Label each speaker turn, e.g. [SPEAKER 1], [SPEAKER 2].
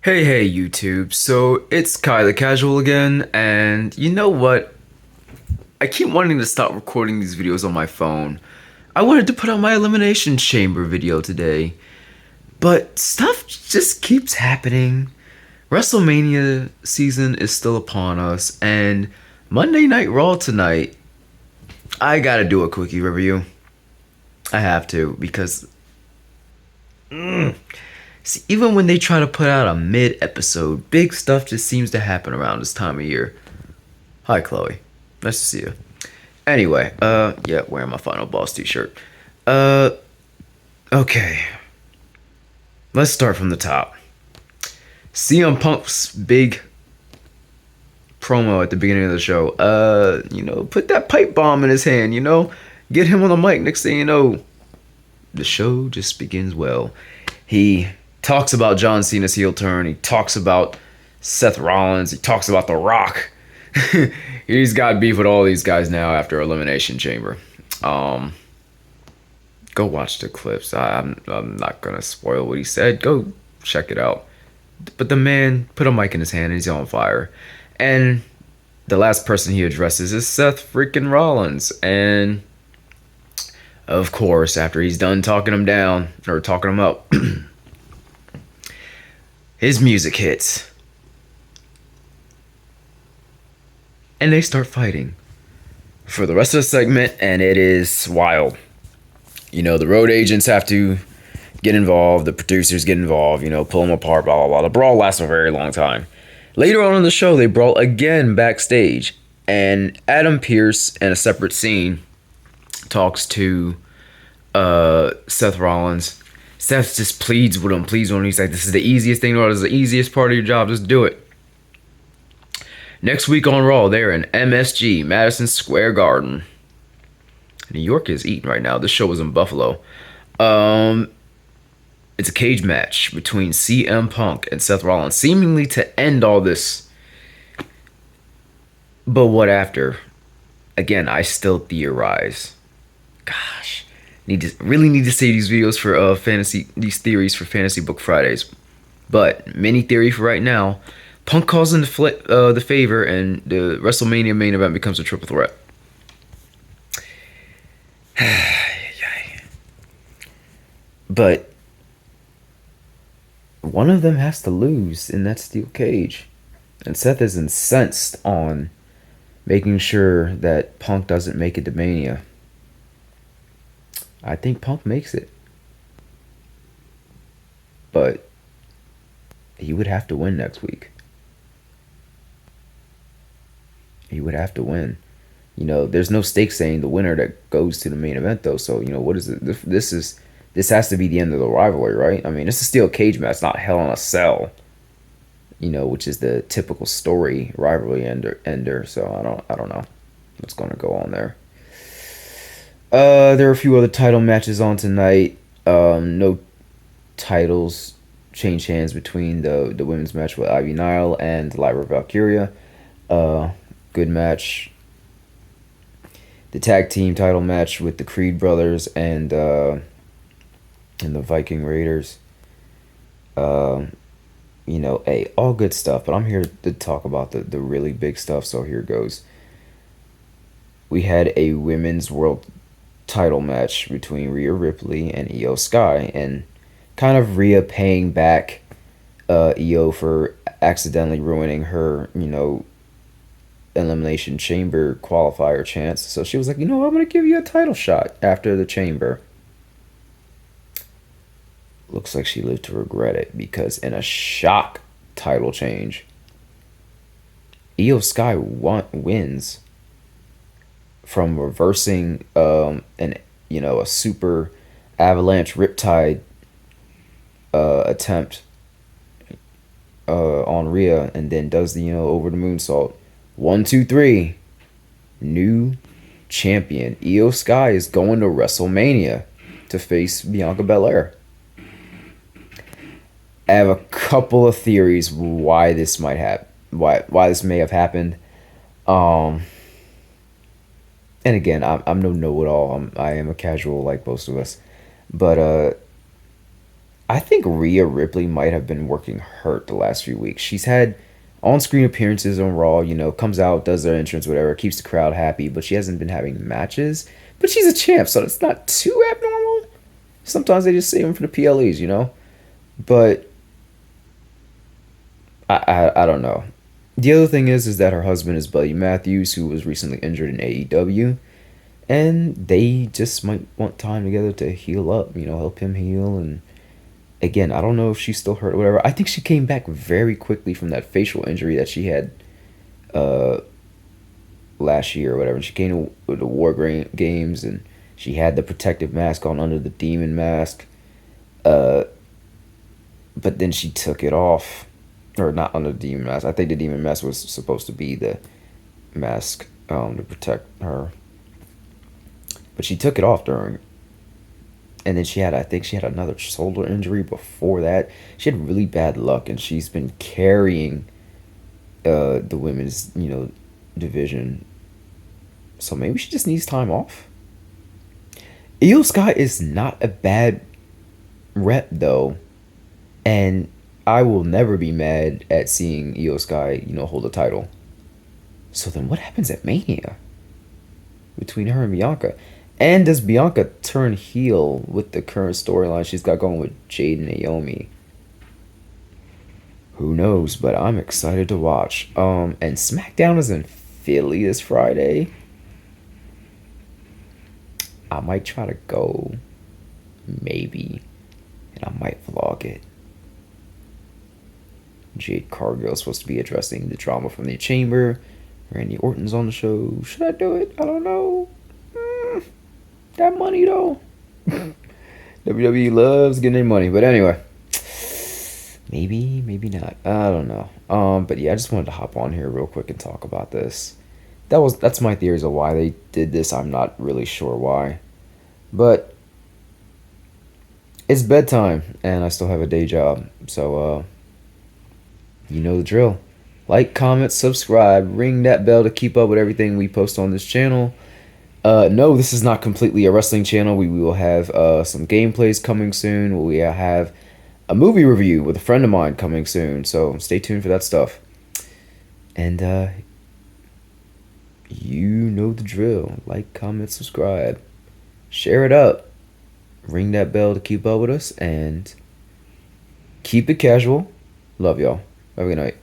[SPEAKER 1] Hey YouTube. So it's Kai the Casual again, and you know what? I keep wanting to stop recording these videos on my phone. I wanted to put out my Elimination Chamber video today, but stuff just keeps happening. WrestleMania season is still upon us, and Monday Night Raw tonight, I gotta do a quickie review. I have to, because see, even when they try to put out a mid episode, big stuff just seems to happen around this time of year. Hi, Chloe. Nice to see you. Anyway, yeah, wearing my Final Boss t-shirt. Uh, okay. Let's start from the top. CM Punk's big promo at the beginning of the show. Put that pipe bomb in his hand, Get him on the mic. Next thing you know, the show just begins well. He talks about John Cena's heel turn. He talks about Seth Rollins. He talks about The Rock. He's got beef with all these guys now after Elimination Chamber. Go watch the clips. I'm not gonna spoil what he said. Go check it out. But the man put a mic in his hand and he's on fire. And the last person he addresses is Seth freaking Rollins. And of course, after he's done talking him down or talking him up, his music hits. And they start fighting for the rest of the segment, and it is wild. The road agents have to get involved, the producers get involved, pull them apart, blah, blah, blah. The brawl lasts a very long time. Later on in the show, they brawl again backstage, and Adam Pearce, in a separate scene, talks to Seth Rollins. Seth just pleads with him. He's like, this is the easiest thing, or this is the easiest part of your job, just do it. Next week on Raw, they're in MSG, Madison Square Garden. New York is eating right now. This show was in Buffalo. It's a cage match between CM Punk and Seth Rollins, seemingly to end all this. But what after? Again, I still theorize. Gosh, really need to say these videos for these theories for Fantasy Book Fridays. But mini theory for right now. Punk calls in the favor, and the WrestleMania main event becomes a triple threat. But one of them has to lose in that steel cage. And Seth is incensed on making sure that Punk doesn't make it to Mania. I think Punk makes it. But he would have to win next week. He would have to win. There's no stake saying the winner that goes to the main event, though. So, what is it? This has to be the end of the rivalry, right? I mean, it's a steel cage match, not Hell in a Cell. Which is the typical story rivalry ender. So I don't know what's going to go on there. There are a few other title matches on tonight. No titles change hands between the women's match with Ivy Nile and Lyra Valkyria. Good match. The tag team title match with the Creed brothers and the Viking Raiders. All good stuff. But I'm here to talk about the really big stuff. So here goes. We had a women's world title match between Rhea Ripley and Io Sky, and kind of Rhea paying back Io for accidentally ruining her, Elimination Chamber qualifier chance. So she was like, I'm going to give you a title shot after the Chamber. Looks like she lived to regret it, because in a shock title change, Io Sky wins from reversing a super avalanche riptide attempt on Rhea, and then does the over the moonsault. 1, 2, 3. New champion. Io Sky is going to WrestleMania to face Bianca Belair. I have a couple of theories why this might happen. Why this may have happened. And again, I'm no know-it-all. I am a casual like most of us. But I think Rhea Ripley might have been working hurt the last few weeks. She's had on-screen appearances on Raw, comes out, does their entrance, whatever, keeps the crowd happy, but she hasn't been having matches. But she's a champ, so it's not too abnormal. Sometimes they just save them for the PLEs. But I don't know. The other thing is that her husband is Buddy Matthews, who was recently injured in AEW, and they just might want time together to heal up, help him heal. And again, I don't know if she's still hurt or whatever. I think she came back very quickly from that facial injury that she had uh, last year or whatever. And she came to the Games, and she had the protective mask on under the demon mask. Uh, but then she took it off, or not under the demon mask. I think the demon mask was supposed to be the mask to protect her, but she took it off during. And then I think she had another shoulder injury before that. She had really bad luck, and she's been carrying the women's division. So maybe she just needs time off. Io Sky is not a bad rep though, and I will never be mad at seeing Io Sky hold a title. So then what happens at Mania between her and Bianca? And does Bianca turn heel with the current storyline she's got going with Jade and Naomi? Who knows, but I'm excited to watch. And SmackDown is in Philly this Friday. I might try to go, maybe, and I might vlog it. Jade Cargill is supposed to be addressing the drama from the Chamber. Randy Orton's on the show. Should I do it? I don't know. That money though. WWE loves getting their money, but anyway, maybe not. I don't know. But yeah, I just wanted to hop on here real quick and talk about this. That's my theories of why they did this. I'm not really sure why, but it's bedtime and I still have a day job, so you know the drill. Like, comment, subscribe, ring that bell to keep up with everything we post on this channel. No, this is not completely a wrestling channel. We will have some gameplays coming soon. We have a movie review with a friend of mine coming soon. So stay tuned for that stuff. And you know the drill. Like, comment, subscribe. Share it up. Ring that bell to keep up with us. And keep it casual. Love y'all. Have a good night.